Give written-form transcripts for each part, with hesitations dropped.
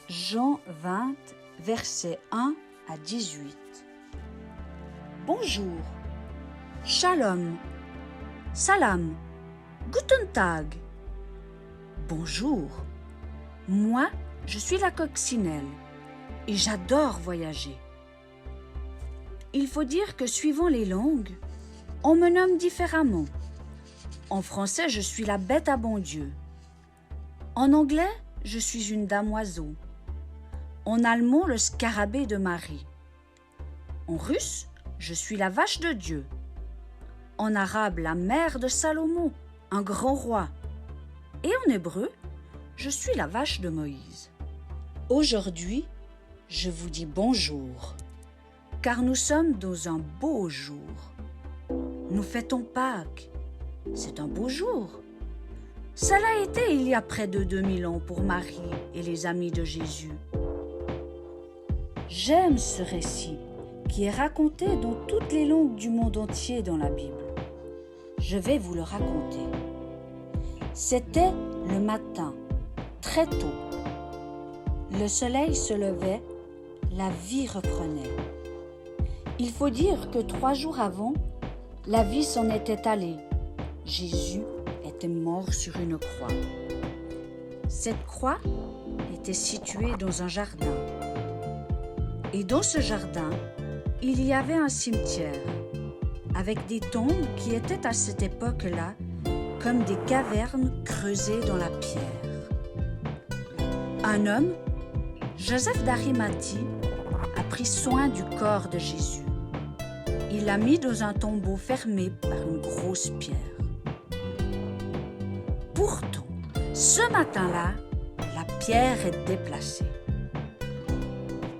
Jean 20, versets 1 à 18. Bonjour, Shalom, Salam, Guten Tag. Bonjour, moi je suis la coccinelle et j'adore voyager. Il faut dire que suivant les langues, on me nomme différemment. En français, je suis la bête à bon Dieu. En anglais, je suis une dame oiseau. En allemand, le scarabée de Marie. En russe, je suis la vache de Dieu. En arabe, la mère de Salomon, un grand roi. Et en hébreu, je suis la vache de Moïse. Aujourd'hui, je vous dis bonjour, car nous sommes dans un beau jour. Nous fêtons Pâques. C'est un beau jour. Ça l'a été il y a près de 2000 ans pour Marie et les amis de Jésus. J'aime ce récit qui est raconté dans toutes les langues du monde entier dans la Bible. Je vais vous le raconter. C'était le matin, très tôt. Le soleil se levait, la vie reprenait. Il faut dire que 3 jours avant, la vie s'en était allée. Jésus était mort sur une croix. Cette croix était située dans un jardin. Et dans ce jardin, il y avait un cimetière, avec des tombes qui étaient à cette époque-là comme des cavernes creusées dans la pierre. Un homme, Joseph d'Arimathie, a pris soin du corps de Jésus. Il l'a mis dans un tombeau fermé par une grosse pierre. Pourtant, ce matin-là, la pierre est déplacée.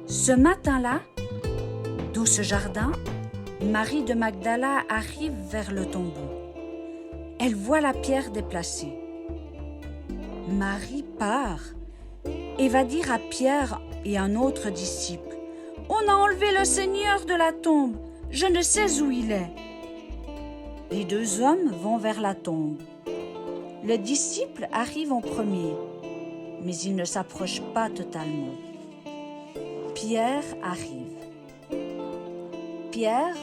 Ce matin-là, dans ce jardin, Marie de Magdala arrive vers le tombeau. Elle voit la pierre déplacée. Marie part et va dire à Pierre et un autre disciple, « On a enlevé le Seigneur de la tombe, je ne sais où il est. » Les 2 hommes vont vers la tombe. Le disciple arrive en premier, mais il ne s'approche pas totalement. Pierre arrive. Pierre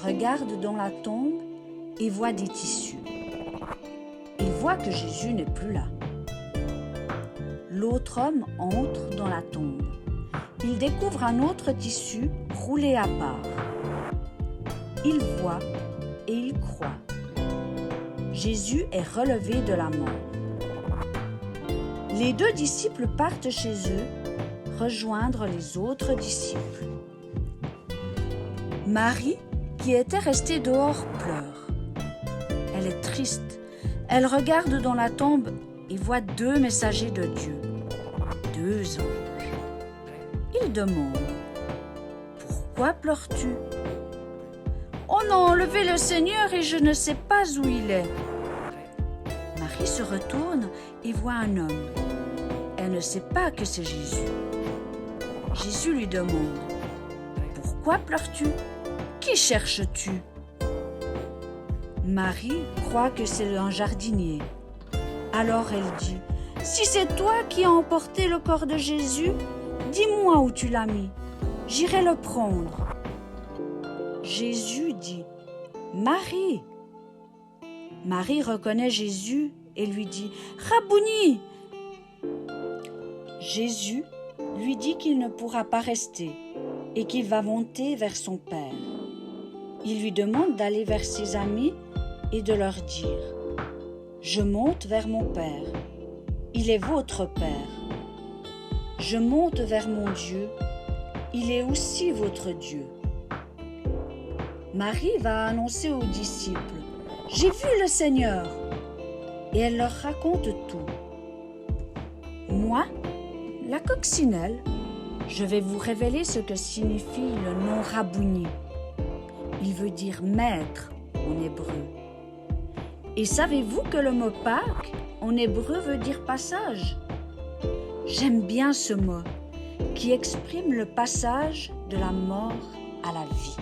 regarde dans la tombe et voit des tissus. Il voit que Jésus n'est plus là. L'autre homme entre dans la tombe. Il découvre un autre tissu roulé à part. Il voit et il croit. Jésus est relevé de la mort. Les 2 disciples partent chez eux, rejoindre les autres disciples. Marie, qui était restée dehors, pleure. Elle est triste. Elle regarde dans la tombe et voit 2 messagers de Dieu, 2 anges. Ils demandent, « Pourquoi pleures-tu ? On a enlevé le Seigneur et je ne sais pas où il est. » Marie se retourne et voit un homme. Elle ne sait pas que c'est Jésus. Jésus lui demande, « Pourquoi pleures-tu ? Qui cherches-tu » Marie croit que c'est un jardinier. Alors elle dit, « Si c'est toi qui as emporté le corps de Jésus, dis-moi où tu l'as mis. J'irai le prendre. » Jésus dit, « Marie !» Marie reconnaît Jésus et lui dit, « Rabouni !» Jésus lui dit qu'il ne pourra pas rester et qu'il va monter vers son Père. Il lui demande d'aller vers ses amis et de leur dire, « Je monte vers mon Père, il est votre Père. Je monte vers mon Dieu, il est aussi votre Dieu. » Marie va annoncer aux disciples, « J'ai vu le Seigneur !» Et elle leur raconte tout. Moi, la coccinelle, je vais vous révéler ce que signifie le nom Rabouni. Il veut dire maître en hébreu. Et savez-vous que le mot Pâques en hébreu veut dire passage? J'aime bien ce mot qui exprime le passage de la mort à la vie.